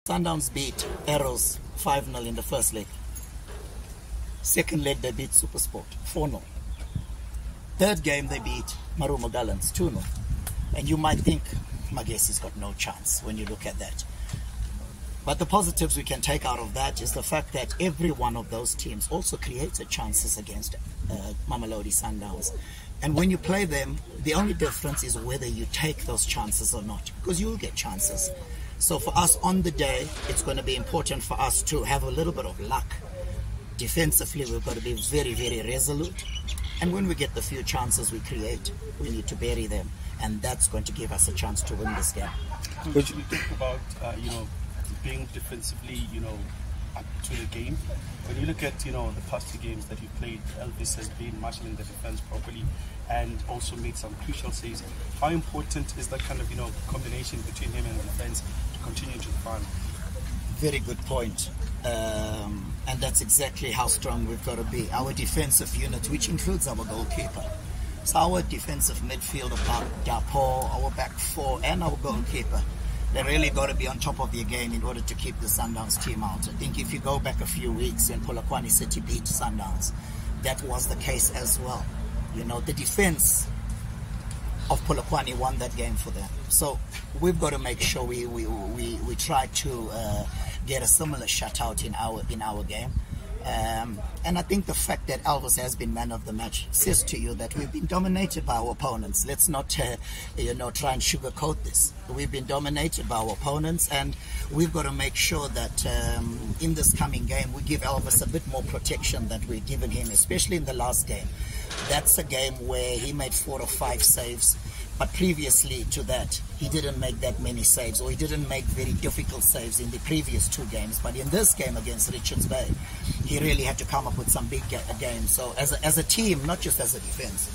Sundowns beat Arrows 5-0 in the first leg. Second leg, they beat Supersport 4-0. Third game, they beat Marumo Gallants 2-0. And you might think, Magesi's got no chance when you look at that. But the positives we can take out of that is the fact that every one of those teams also created chances against Mamelodi Sundowns. And when you play them, the only difference is whether you take those chances or not, because you'll get chances. So for us on the day, it's going to be important for us to have a little bit of luck. Defensively, we've got to be very, very resolute. And when we get the few chances we create, we need to bury them. And that's going to give us a chance to win this game. Coach, you talk about, being defensively, up to the game. When you look at, the past two games that you played, Elvis has been marshalling the defense properly and also made some crucial saves. How important is that kind of, combination between him and the defense to continue to fund? Very good point. And that's exactly how strong we've got to be. Our defensive unit, which includes our goalkeeper. So our defensive midfield, Dapo, our back four, and our goalkeeper, they really got to be on top of their game in order to keep the Sundowns team out. I think if you go back a few weeks when Polokwane City beat Sundowns, that was the case as well. The defense of Polokwane won that game for them. So we've got to make sure we try to get a similar shutout in our game. And I think the fact that Elvis has been man of the match says to you that we've been dominated by our opponents. Let's not, try and sugarcoat this. We've been dominated by our opponents, and we've got to make sure that in this coming game we give Elvis a bit more protection that we've given him, especially in the last game. That's a game where he made 4 or 5 saves. But previously to that, he didn't make that many saves, or he didn't make very difficult saves in the previous 2 games. But in this game against Richards Bay, he really had to come up with some big games. So as a team, not just as a defense,